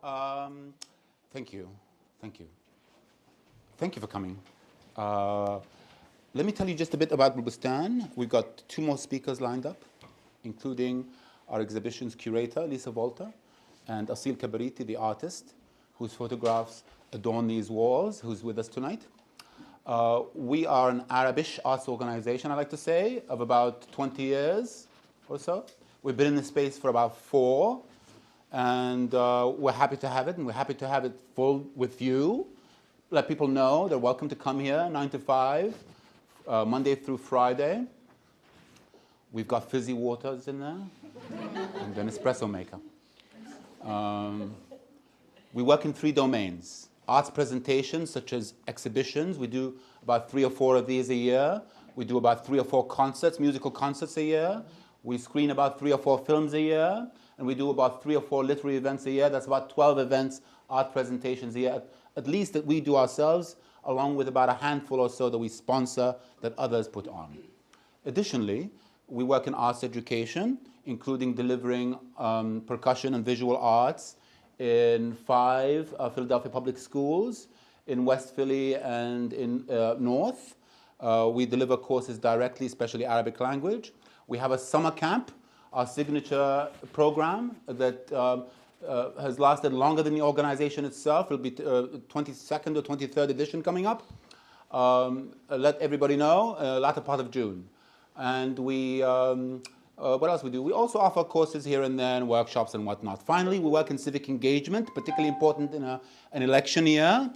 Um, Thank you. Thank you. Thank you for coming. Let me tell you just a bit about Bulbustan. We've got two more speakers lined up, including our exhibition's curator, Lisa Volta, and Asil Kabariti, the artist, whose photographs adorn these walls, who's with us tonight. We are an Arabish arts organization, I like to say, of about 20 years or so. We've been in this space for about 4. And we're happy to have it, and we're happy to have it full with you. Let people know they're welcome to come here 9 to 5, Monday through Friday. We've got fizzy waters in there, and an espresso maker. We work in 3 domains. Arts presentations, such as exhibitions. We do about 3 or 4 of these a year. We do about 3 or 4 concerts, musical concerts a year. We screen about 3 or 4 films a year. And we do about 3 or 4 literary events a year. That's about 12 events, art presentations a year, at least that we do ourselves, along with about a handful or so that we sponsor that others put on. Additionally, we work in arts education, including delivering percussion and visual arts in 5 Philadelphia public schools, in West Philly and in North. We deliver courses directly, especially Arabic language. We have a summer camp, our signature program that has lasted longer than the organization itself. It'll be 22nd or 23rd edition coming up. Let everybody know, latter part of June. And we, what else we do? We also offer courses here and there and workshops and whatnot. Finally, we work in civic engagement, particularly important in an election year.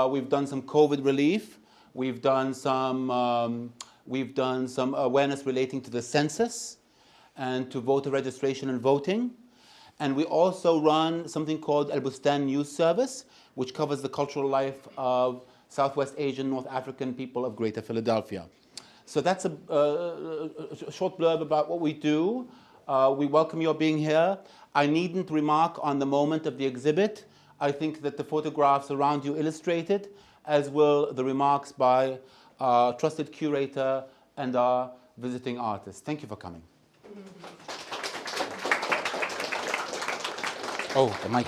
We've done some COVID relief. We've done some awareness relating to the census and to voter registration and voting. And we also run something called Al Bustan News Service, which covers the cultural life of Southwest Asian, North African people of Greater Philadelphia. So that's a short blurb about what we do. We welcome your being here. I needn't remark on the moment of the exhibit. I think that the photographs around you illustrate it, as will the remarks by our trusted curator and our visiting artist. Thank you for coming. Oh, the mic.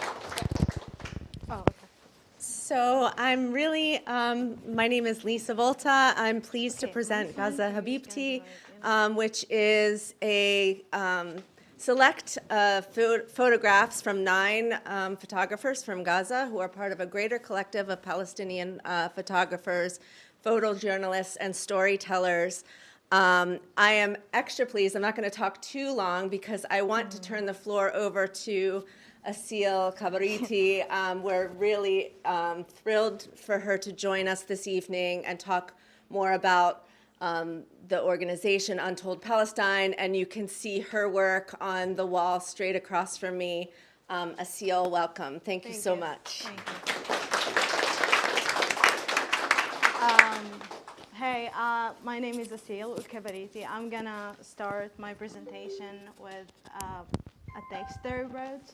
Oh, okay. So I'm really, my name is Lisa Volta. I'm pleased to present Gaza Habibti, which is a select photographs from 9 photographers from Gaza who are part of a greater collective of Palestinian photographers, photojournalists, and storytellers. I am extra pleased. I'm not going to talk too long because I want to turn the floor over to Asil Kabariti. We're really thrilled for her to join us this evening and talk more about the organization Untold Palestine, and you can see her work on the wall straight across from me. Asil, welcome. Thank you so much. Thank you. Hey, my name is Asil Kabariti. I'm gonna start my presentation with a text I wrote.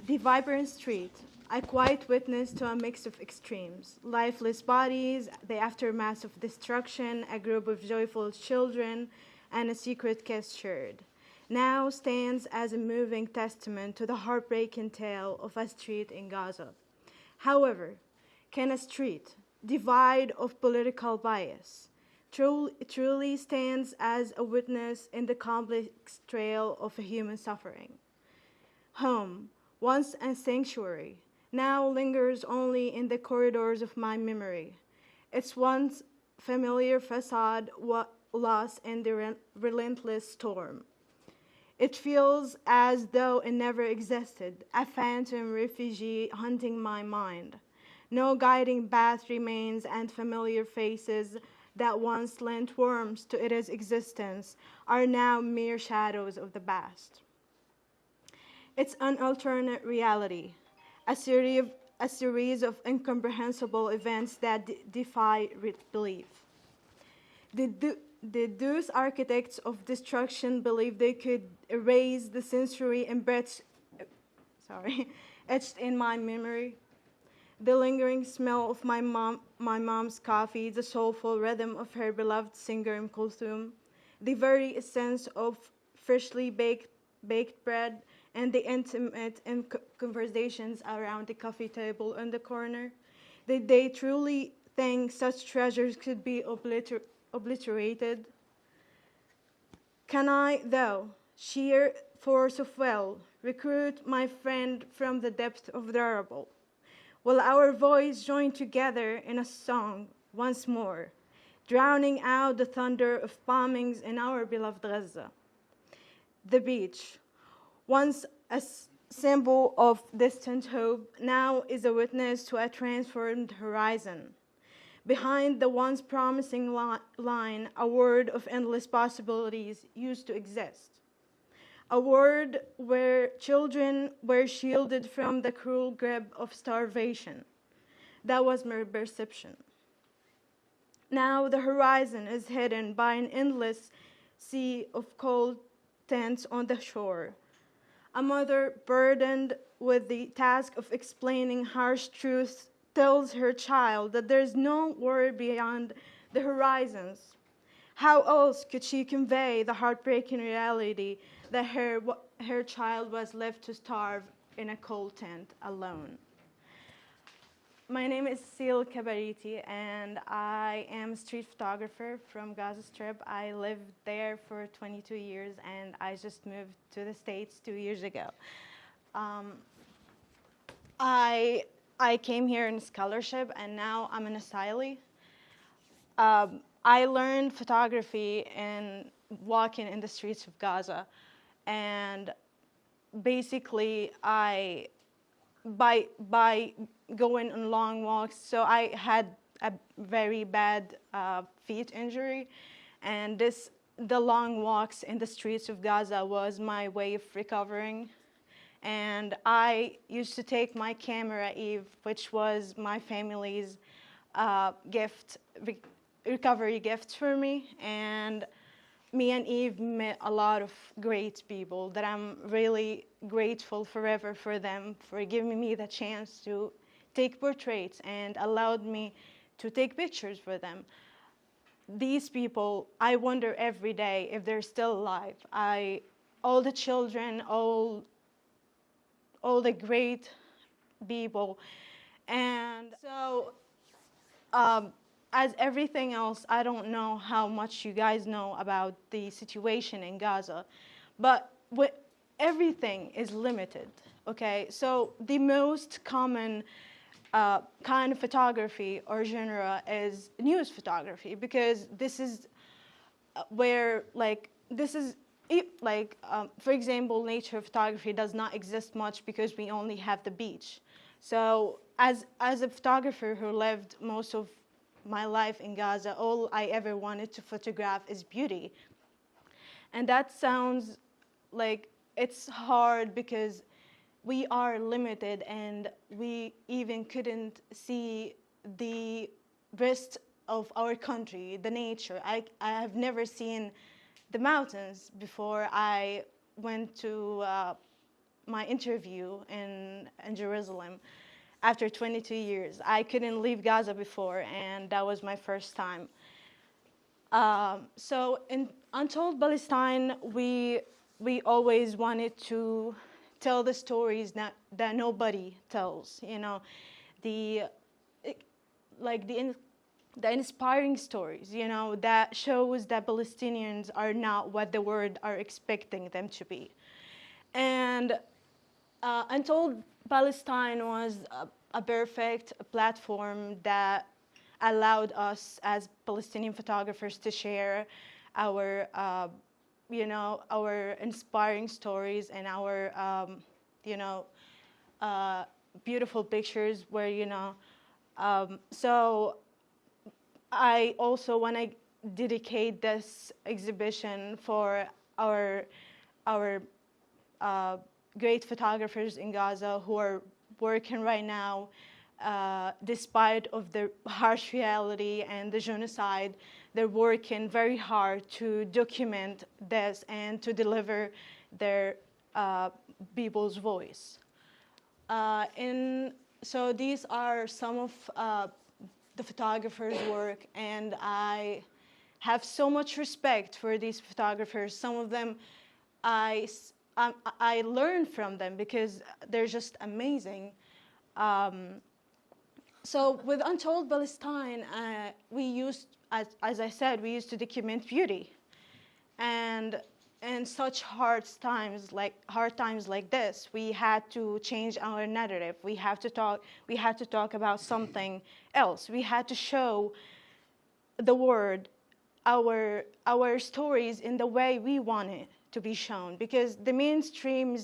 The vibrant street, a quiet witness to a mix of extremes. Lifeless bodies, the aftermath of destruction, a group of joyful children, and a secret kiss shared. Now stands as a moving testament to the heartbreaking tale of a street in Gaza. However, can a street, devoid of political bias, truly stands as a witness in the complex trail of a human suffering? Home, once a sanctuary, now lingers only in the corridors of my memory. Its once familiar facade lost in the relentless storm. It feels as though it never existed, a phantom refugee haunting my mind. No guiding path remains, and familiar faces that once lent warmth to its existence are now mere shadows of the past. It's an alternate reality, a series of incomprehensible events that defy belief. The Deus architects of destruction believed they could erase the sensory etched in my memory. The lingering smell of my mom's coffee, the soulful rhythm of her beloved singer Kulthum, the very essence of freshly baked baked bread, and the intimate conversations around the coffee table in the corner. Did they truly think such treasures could be obliterated? Can I, though, sheer force of will, recruit my friend from the depth of the rubble? Will our voice join together in a song once more, drowning out the thunder of bombings in our beloved Gaza? The beach, once a symbol of distant hope, now is a witness to a transformed horizon. Behind the once promising line, a world of endless possibilities used to exist. A world where children were shielded from the cruel grip of starvation. That was my perception. Now the horizon is hidden by an endless sea of cold tents on the shore. A mother burdened with the task of explaining harsh truths tells her child that there's no world beyond the horizons. How else could she convey the heartbreaking reality that her child was left to starve in a cold tent alone? My name is Asil Kabariti, and I am a street photographer from Gaza Strip. I lived there for 22 years, and I just moved to the States 2 years ago. I came here in scholarship, and now I'm an asylee. I learned photography and walking in the streets of Gaza, and basically by going on long walks. So I had a very bad feet injury, and the long walks in the streets of Gaza was my way of recovering. And I used to take my camera, Eve, which was my family's recovery gift for me. And me and Eve met a lot of great people that I'm really grateful forever for them for giving me the chance to take portraits and allowed me to take pictures for them. These people, I wonder every day if they're still alive. All the children, all the great people. And so as everything else, I don't know how much you guys know about the situation in Gaza, but everything is limited, okay? So the most common kind of photography or genre is news photography, because this is where, for example, nature photography does not exist much because we only have the beach. So as a photographer who lived most of my life in Gaza, all I ever wanted to photograph is beauty. And that sounds like it's hard because we are limited and we even couldn't see the rest of our country, the nature. I have never seen the mountains before I went to my interview in Jerusalem. After 22 years, I couldn't leave Gaza before, and that was my first time. So in Untold Palestine, we always wanted to tell the stories that nobody tells. You know, the inspiring stories. You know, that shows that Palestinians are not what the world are expecting them to be. And Untold Palestine was a perfect platform that allowed us as Palestinian photographers to share our, our inspiring stories and our, beautiful pictures where, so I also want to dedicate this exhibition for our great photographers in Gaza who are working right now despite of the harsh reality and the genocide. They're working very hard to document this and to deliver their people's voice. So these are some of the photographers' work, and I have so much respect for these photographers. Some of them I learn from them because they're just amazing. So with Untold Palestine, we used, as I said, we used to document beauty, and in such hard times like this, we had to change our narrative. We had to talk about something else. We had to show the world our stories in the way we want it to be shown, because the mainstream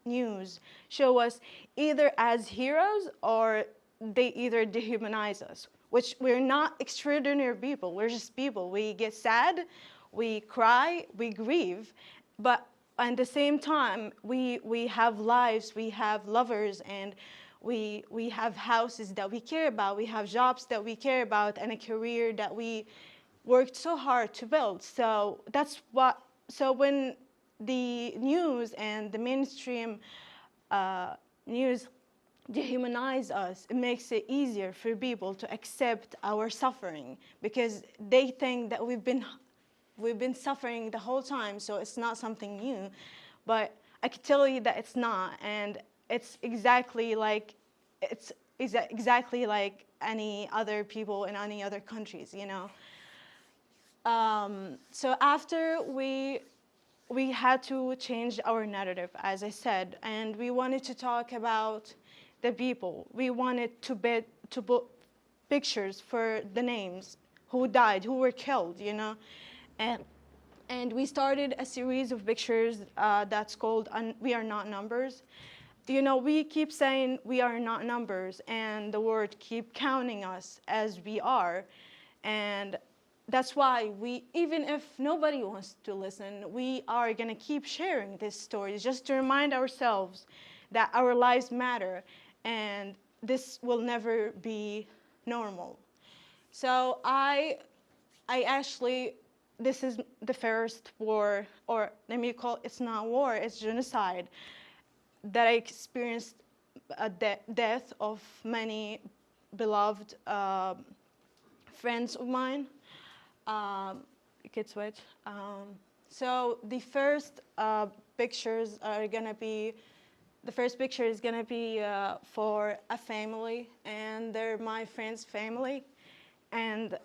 news show us either as heroes or they either dehumanize us, which we're not extraordinary people. We're just people. We get sad, we cry, we grieve, but at the same time, we have lives, we have lovers, and we have houses that we care about, we have jobs that we care about, and a career that we worked so hard to build. So when the news and the mainstream news dehumanize us, it makes it easier for people to accept our suffering, because they think that we've been suffering the whole time, so it's not something new. But I can tell you that it's not, and it's exactly like any other people in any other countries, you know. So after we had to change our narrative, as I said, and we wanted to talk about the people. We wanted to put pictures for the names who died, who were killed, you know. And we started a series of pictures that's called We Are Not Numbers. You know, we keep saying we are not numbers, and the world keep counting us as we are. And that's why even if nobody wants to listen, we are going to keep sharing these stories just to remind ourselves that our lives matter, and this will never be normal. So I actually, this is the first war, or let me call it's not war, it's genocide, that I experienced a death of many beloved friends of mine. You could switch. So the first pictures are gonna be, the first picture is gonna be for a family, and they're my friend's family. And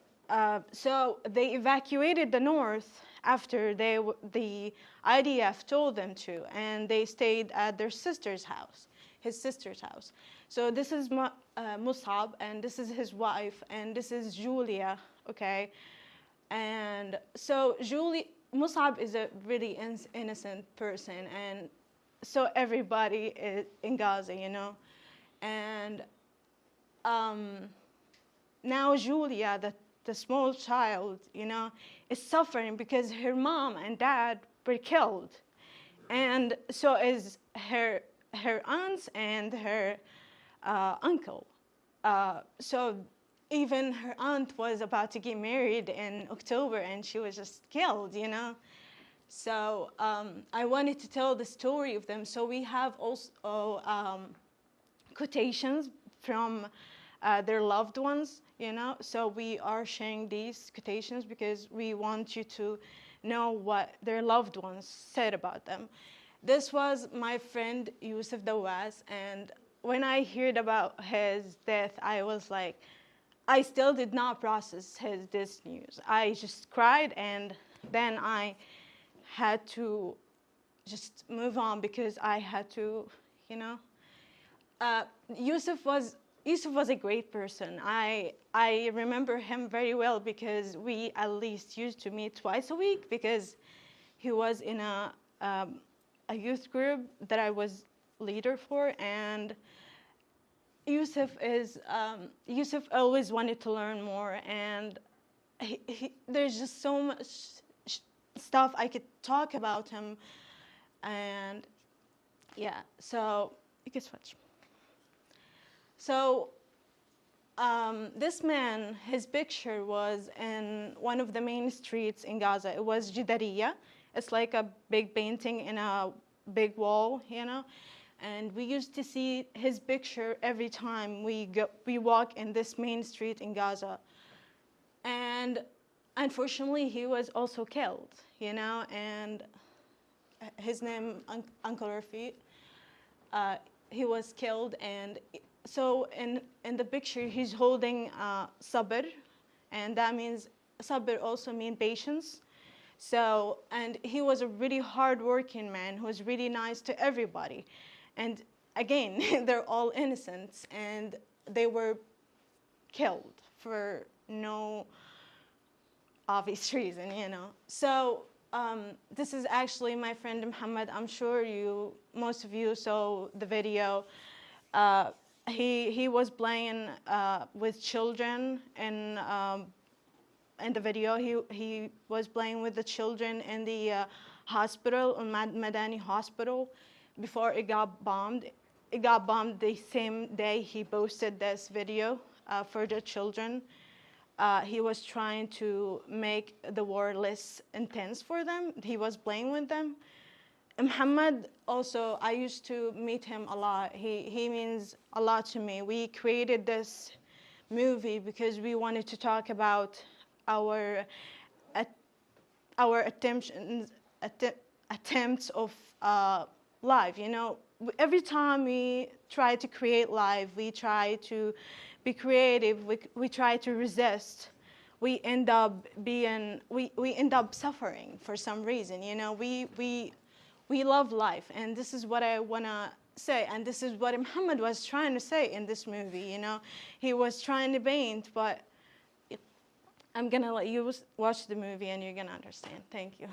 so they evacuated the north after the IDF told them to, and they stayed at their sister's house, his sister's house. So this is Musab, and this is his wife, and this is Julia, okay? And so Musab is a really innocent person, and so everybody is in Gaza, you know. And now Julia, the small child, you know, is suffering because her mom and dad were killed. And so is her aunts and her uncle. So even her aunt was about to get married in October, and she was just killed, you know. So I wanted to tell the story of them. So we have also quotations from their loved ones, you know. So we are sharing these quotations because we want you to know what their loved ones said about them. This was my friend Yusuf Dawaz, and when I heard about his death, I was like, I still did not process this news. I just cried, and then I had to just move on because I had to, you know. Yusuf was a great person. I remember him very well because we at least used to meet twice a week, because he was in a youth group that I was leader for, and Yusuf always wanted to learn more, and there's just so much stuff I could talk about him, and yeah, so you can switch. So this man, his picture was in one of the main streets in Gaza. It was Jidariya. It's like a big painting in a big wall, you know. And we used to see his picture every time we walk in this main street in Gaza. And unfortunately, he was also killed, you know. And his name Uncle Rafiq. He was killed, and so in the picture he's holding sabr, and that means sabr also means patience. So, and he was a really hardworking man who was really nice to everybody. And again, they're all innocent, and they were killed for no obvious reason, you know. So this is actually my friend Muhammad. I'm sure most of you saw the video. He was playing with children in the video. He was playing with the children in the hospital, Madani hospital, before it got bombed. It got bombed the same day he posted this video for the children. He was trying to make the war less intense for them. He was playing with them. Muhammad also, I used to meet him a lot. He means a lot to me. We created this movie because we wanted to talk about our attempts of life. You know, every time we try to create life, we try to be creative, we try to resist, we end up suffering for some reason. You know, we love life, and this is what I want to say, and this is what Muhammad was trying to say in this movie. You know, he was trying to paint, but I'm gonna let you watch the movie and you're gonna understand. Thank you.